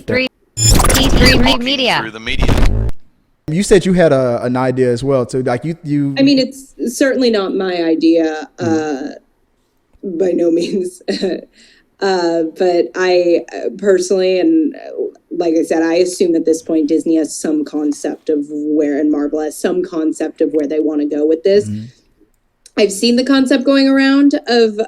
P3 media. Through the media. You said you had an idea as well, too. Like you. I mean, it's certainly not my idea, by no means. But I personally, and like I said, I assume at this point Disney has some concept of where, and Marvel has some concept of where they want to go with this. Mm-hmm. I've seen the concept going around of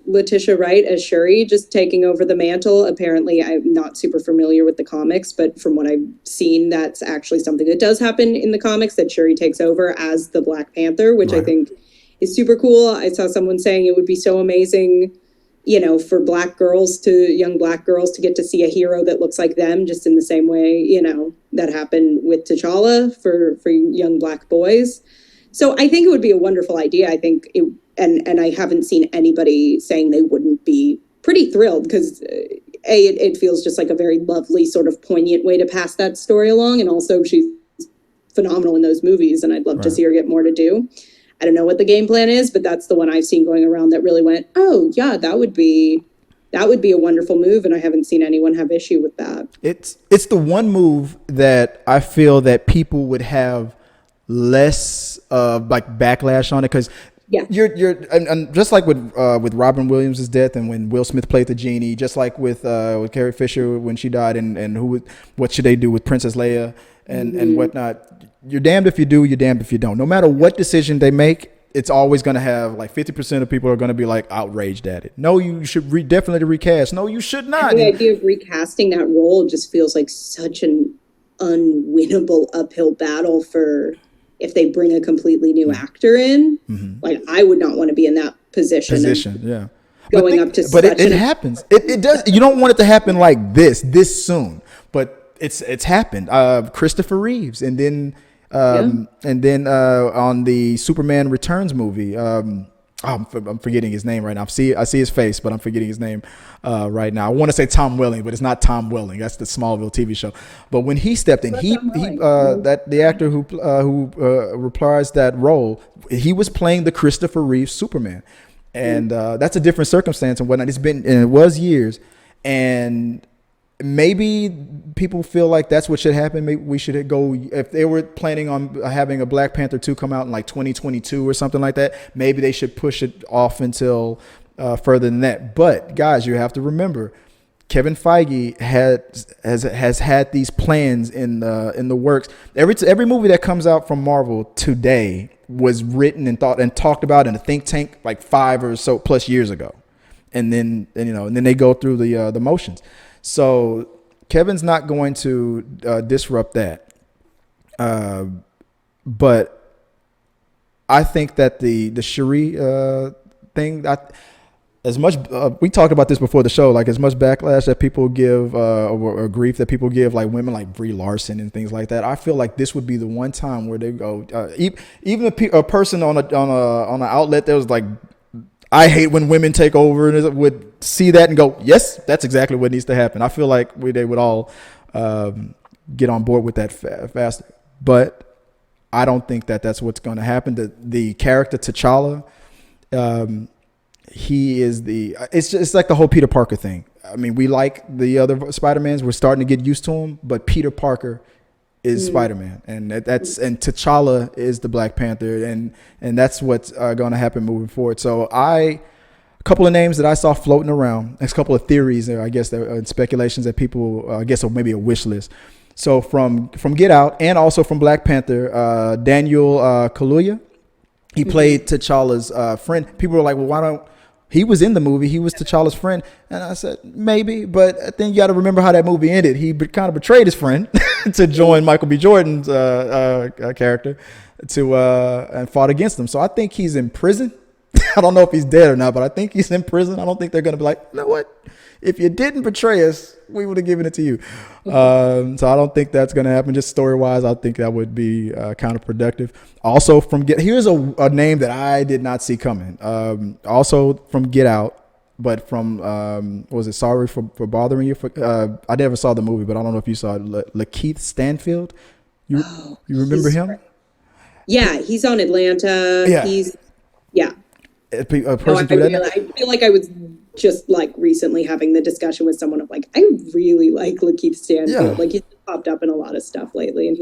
Letitia Wright as Shuri just taking over the mantle. Apparently, I'm not super familiar with the comics, but from what I've seen, that's actually something that does happen in the comics, that Shuri takes over as the Black Panther, which I think is super cool. I saw someone saying it would be so amazing, you know, for young black girls to get to see a hero that looks like them, just in the same way, you know, that happened with T'Challa for young black boys. So I think it would be a wonderful idea. I think and I haven't seen anybody saying they wouldn't be pretty thrilled, because it feels just like a very lovely sort of poignant way to pass that story along. And also she's phenomenal in those movies, and I'd love to see her get more to do. I don't know what the game plan is, but that's the one I've seen going around that really went, oh yeah, that would be a wonderful move. And I haven't seen anyone have issue with that. It's the one move that I feel that people would have less like backlash on it, because you're and just like with Robin Williams' death, and when Will Smith played the genie, just like with Carrie Fisher when she died, and what should they do with Princess Leia and whatnot. You're damned if you do, you're damned if you don't. No matter what decision they make, it's always going to have like 50% of people are going to be like outraged at it. No, you should definitely recast. No, you should not. The idea of recasting that role just feels like such an unwinnable uphill battle for if they bring a completely new actor in. Mm-hmm. Like, I would not want to be in that position. Yeah. Going up to but it happens. It does. You don't want it to happen like this soon, but it's happened. Christopher Reeves, and then on the Superman Returns movie, I'm forgetting his name right now. I see his face, but I'm forgetting his name right now. I want to say Tom Welling, but it's not Tom Welling. That's the Smallville TV show. But when he stepped in, the actor who reprised that role, he was playing the Christopher Reeve Superman, and that's a different circumstance and whatnot. It was years, and maybe people feel like that's what should happen. Maybe we should go, if they were planning on having a Black Panther 2 come out in like 2022 or something like that, maybe they should push it off until further than that. But guys, you have to remember, Kevin Feige has had these plans in the works. Every movie that comes out from Marvel today was written and talked about in a think tank like 5 or so plus years ago, and then they go through the motions. So Kevin's not going to disrupt that. But I think that the Shuri thing, as much we talked about this before the show, like as much backlash that people give or grief that people give like women like Brie Larson and things like that, I feel like this would be the one time where they go, even a person on an outlet that was like, I hate when women take over, and would see that and go, yes, that's exactly what needs to happen. I feel like they would all get on board with that faster. But I don't think that that's what's going to happen. The character T'Challa, he is it's like the whole Peter Parker thing. I mean, we like the other Spider-Mans. We're starting to get used to him, but Peter Parker is Spider-Man, and T'Challa is the Black Panther, and that's what's going to happen moving forward. So a couple of names that I saw floating around, a couple of theories, I guess, speculations that people, I guess, or maybe a wish list. So from Get Out and also from Black Panther, Daniel Kaluuya, he played T'Challa's friend. People were like, well, why don't he was in the movie. He was T'Challa's friend. And I said, maybe. But I think you got to remember how that movie ended. He kind of betrayed his friend to join Michael B. Jordan's character and fought against him. So I think he's in prison. I don't know if he's dead or not, but I think he's in prison. I don't think they're going to be like, you know what? If you didn't betray us, we would have given it to you. So I don't think that's going to happen. Just story-wise, I think that would be counterproductive. Also, here's a name that I did not see coming. Also from Get Out, but from was it Sorry for Bothering You? I never saw the movie, but I don't know if you saw it. Lakeith Stanfield. You remember him? Yeah, he's on Atlanta. Yeah. He's a person through that. I feel like I was just like recently having the discussion with someone of like, I really like Lakeith Stanfield. Like he's popped up in a lot of stuff lately, and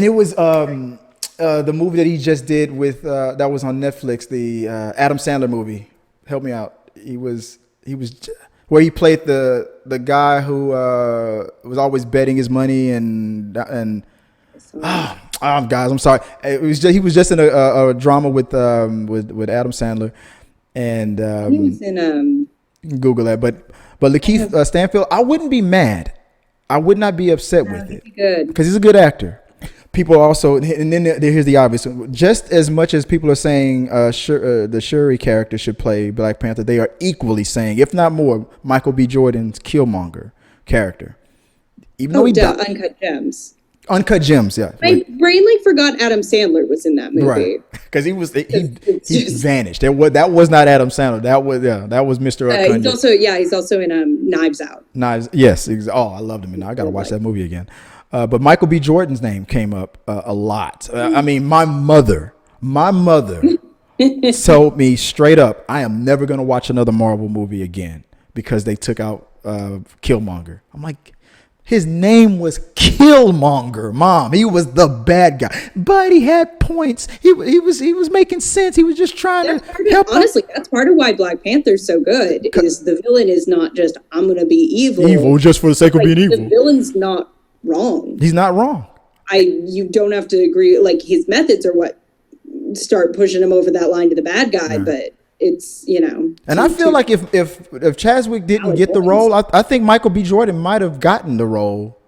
it was the movie that he just did with that was on Netflix, the Adam Sandler movie. Help me out. He was where he played the guy who was always betting his money and guys, I'm sorry. He was just in a drama with Adam Sandler, and he was in you can Google that. But Lakeith Stanfield, I wouldn't be mad. I would not be upset with it because he's a good actor. People also, and then here's the obvious. Just as much as people are saying the Shuri character should play Black Panther, they are equally saying, if not more, Michael B. Jordan's Killmonger character. Even though Uncut Gems. Uncut Gems, yeah. My brain forgot Adam Sandler was in that movie. Right, because he vanished. That was not Adam Sandler. That was Mr. He's also in Knives Out. Yes. I loved him. And I got to watch that movie again. But Michael B. Jordan's name came up a lot. I mean, my mother told me straight up, I am never going to watch another Marvel movie again because they took out Killmonger. I'm like, his name was Killmonger, Mom. He was the bad guy, but he had points. He was making sense. He was just trying to help. Honestly, that's part of why Black Panther's so good. Is the villain is not just I'm going to be evil. Evil just for the sake of being evil. The villain's not wrong. He's not wrong. You don't have to agree. Like his methods are what start pushing him over that line to the bad guy, but it's And I feel like if Chadwick didn't get the role, I think Michael B. Jordan might have gotten the role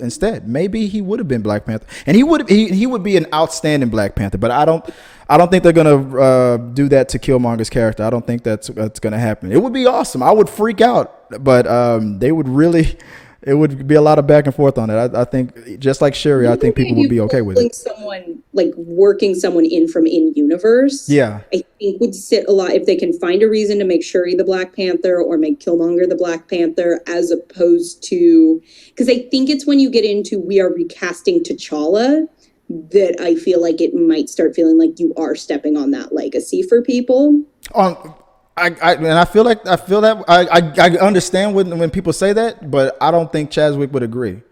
instead. Maybe he would have been Black Panther, and he would be an outstanding Black Panther. But I don't think they're gonna do that to Killmonger's character. I don't think that's gonna happen. It would be awesome. I would freak out, but they would really. It would be a lot of back and forth on it. I think, just like Shuri, I think people would be okay with it. Someone working someone in from in universe. Yeah, I think would sit a lot if they can find a reason to make Shuri the Black Panther or make Killmonger the Black Panther, as opposed to, because I think it's when you get into we are recasting T'Challa that I feel like it might start feeling like you are stepping on that legacy for people. I feel that I understand when people say that, but I don't think Chadwick would agree.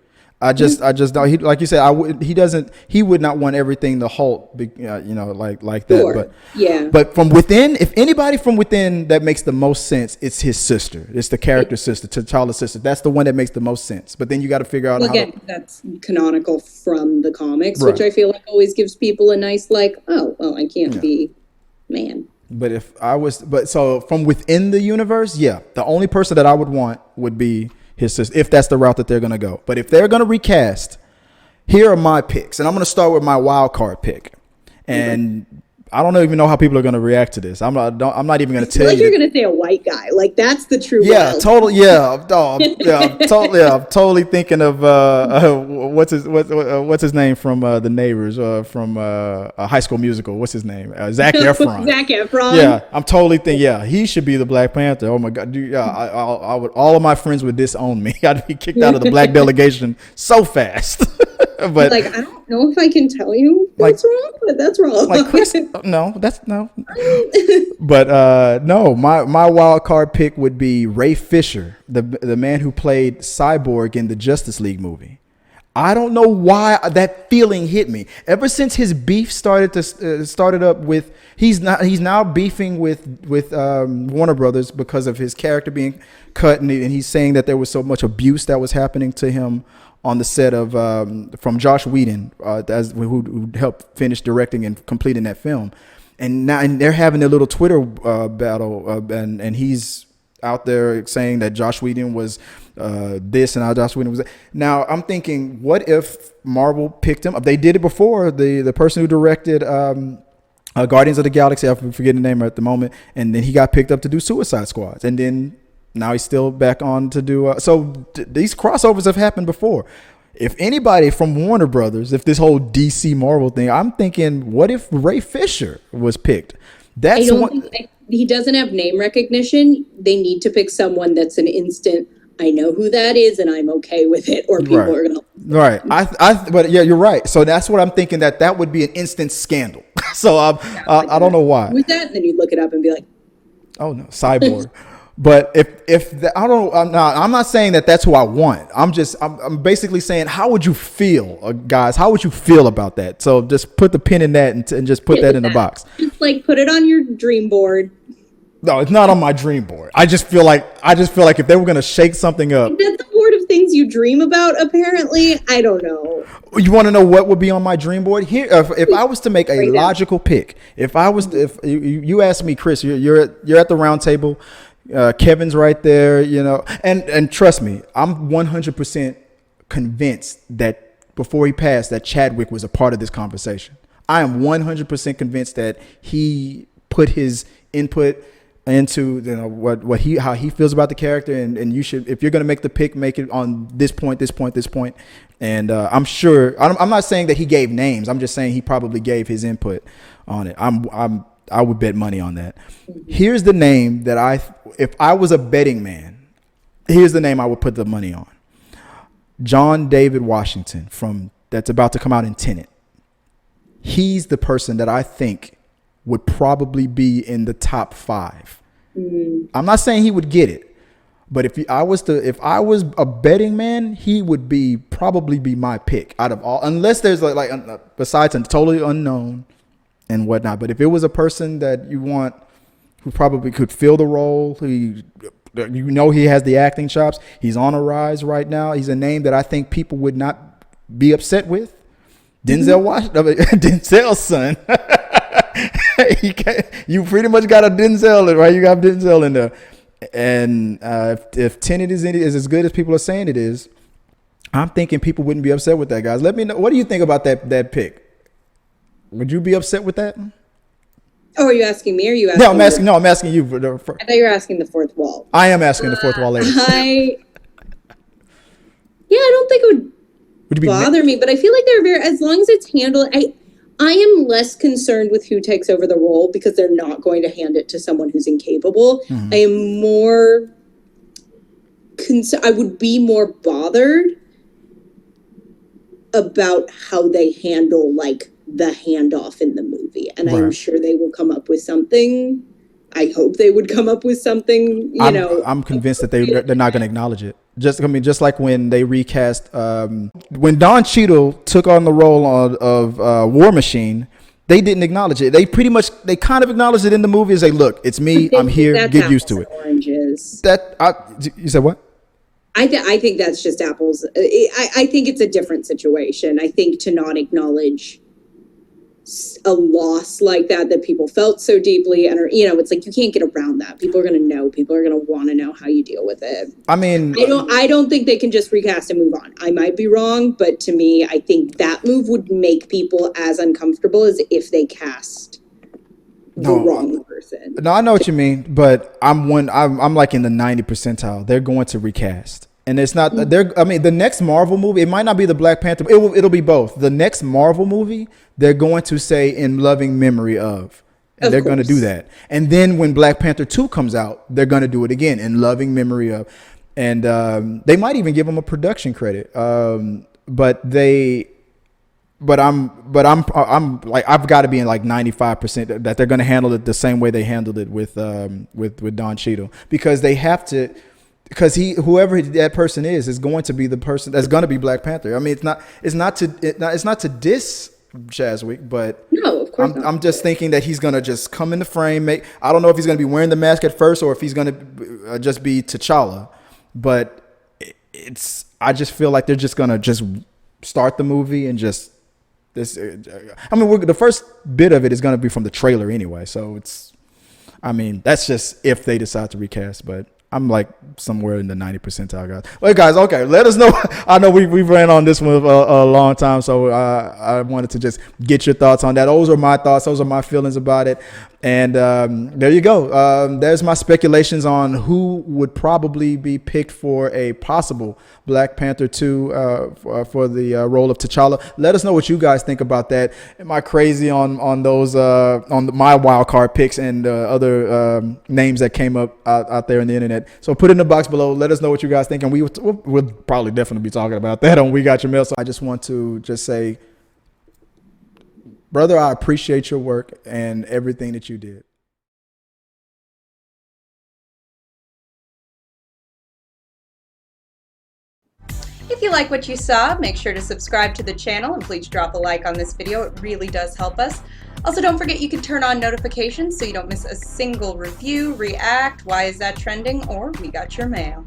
I just don't. He, like you said, he would not want everything to halt, like that. Sure. But yeah. But from within, if anybody from within that makes the most sense, it's his sister. It's the character sister, T'Challa's sister. That's the one that makes the most sense. But then you got to figure out that's canonical from the comics, right. Which I feel like always gives people a nice I can't be man. But so from within the universe, the only person that I would want would be his sister, if that's the route that they're going to go. But if they're going to recast, here are my picks. And I'm going to start with my wild card pick. And I don't even know how people are going to react to this. I'm not even going to tell you. You're going to say a white guy. Like that's the true. Yeah, totally. Yeah, I'm totally thinking of what's his name from The Neighbors, from High School Musical. What's his name? Zac Efron. Zac Efron. Yeah, I'm totally thinking. Yeah, he should be the Black Panther. Oh my God. I would. All of my friends would disown me. I'd be kicked out of the black delegation so fast. But I don't know if I can tell you that's wrong, but that's wrong. Like Chris, no. But no, my wild card pick would be Ray Fisher, the man who played Cyborg in the Justice League movie. I don't know why that feeling hit me. Ever since his beef started up with, he's now beefing with Warner Brothers because of his character being cut, and he's saying that there was so much abuse that was happening to him on the set of from Josh Whedon, who helped finish directing and completing that film, and they're having a little Twitter battle, and he's out there saying that Josh Whedon was this and how Josh Whedon was that. Now I'm thinking, what if Marvel picked him up? They did it before. The person who directed Guardians of the Galaxy, I'm forgetting the name at the moment, and then he got picked up to do Suicide Squads, and then now he's still back on to do. These crossovers have happened before. If anybody from Warner Brothers, if this whole DC Marvel thing, I'm thinking, what if Ray Fisher was picked? He doesn't have name recognition. They need to pick someone that's an instant, I know who that is and I'm okay with it, or people are going to. Right. But yeah, you're right. So that's what I'm thinking, that would be an instant scandal. So I don't know why. Who's that? And then you look it up and be like, oh no, Cyborg. But I'm not saying that that's who I want. I'm basically saying, how would you feel, guys? How would you feel about that? So just put the pin in that and just put that in the box. Just like put it on your dream board. No, it's not on my dream board. I just feel like if they were gonna shake something up, That's the board of things you dream about. Apparently, I don't know. you want to know what would be on my dream board here? If I was to make a logical pick, if you ask me, Chris, you're at the round table. Kevin's right there, and trust me, I'm 100% convinced that before he passed, that Chadwick was a part of this conversation. I am 100% convinced that he put his input into how he feels about the character, and you should, if you're going to make the pick, make it on this point. And I'm sure, I'm not saying that he gave names. I'm just saying he probably gave his input on it. I would bet money on that. Here's the name that if I was a betting man, here's the name I would put the money on. John David Washington that's about to come out in Tenet. He's the person that I think would probably be in the top 5. I'm not saying he would get it, but if I was a betting man, he would probably be my pick out of all, unless there's like besides a totally unknown and whatnot. But if it was a person that you want who probably could fill the role, he has the acting chops, he's on a rise right now. He's a name that I think people would not be upset with. Denzel Washington, Denzel's son. You pretty much got a Denzel, right? You got Denzel in there. And if Tenet is as good as people are saying it is, I'm thinking people wouldn't be upset with that, guys. Let me know. What do you think about that pick? Would you be upset with that? Oh, are you asking me? Or are you asking? I'm asking you. I thought you were asking the fourth wall. I am asking the fourth wall later. I don't think it would bother me, but I feel like as long as it's handled, I am less concerned with who takes over the role because they're not going to hand it to someone who's incapable. I am more I would be more bothered about how they handle like the handoff in the movie. And right. I'm sure they will come up with something. I hope they would come up with something, I'm convinced that they're not going to acknowledge it. Just like when they recast, when Don Cheadle took on the role of War Machine, they didn't acknowledge it. They kind of acknowledged it in the movie as look, it's me, I'm here, get used to it. Oranges. You said what? I think that's just apples. I think it's a different situation. I think to not acknowledge a loss like that people felt so deeply, and it's like you can't get around that. People are going to know. People are going to want to know how you deal with it. I mean, I don't think they can just recast and move on. I might be wrong, but to me, I think that move would make people as uncomfortable as if they cast the wrong person. No, I know what you mean, but I'm like in the 90th percentile. They're going to recast. And it's not the next Marvel movie, it might not be the Black Panther. It'll be both. The next Marvel movie, they're going to say in loving memory of. And they're going to do that. And then when Black Panther 2 comes out, they're going to do it again in loving memory of. And they might even give them a production credit. I'm like, I've got to be in like 95% that they're going to handle it the same way they handled it with Don Cheadle, because they have to. Because whoever that person is going to be the person that's going to be Black Panther. I mean, it's not to diss Chadwick, but no, of course I'm just thinking that he's going to just come in the frame. I don't know if he's going to be wearing the mask at first or if he's going to just be T'Challa, but I just feel like they're just going to just start the movie and just this. I mean, the first bit of it is going to be from the trailer anyway, so that's just if they decide to recast, but. I'm like somewhere in the 90th percentile, guys. Well, guys, okay, let us know. I know we ran on this one a long time, so I wanted to just get your thoughts on that. Those are my thoughts. Those are my feelings about it. And there you go. There's my speculations on who would probably be picked for a possible Black Panther 2 for the role of T'Challa. Let us know what you guys think about that. Am I crazy on those my wild card picks and other names that came up out there on the internet? So put it in the box below. Let us know what you guys think, and we'll probably definitely be talking about that on We Got Your Mail. So I just want to just say, brother, I appreciate your work and everything that you did. If you like what you saw, make sure to subscribe to the channel and please drop a like on this video. It really does help us. Also, don't forget you can turn on notifications so you don't miss a single review, react, why is that trending, or we got your mail.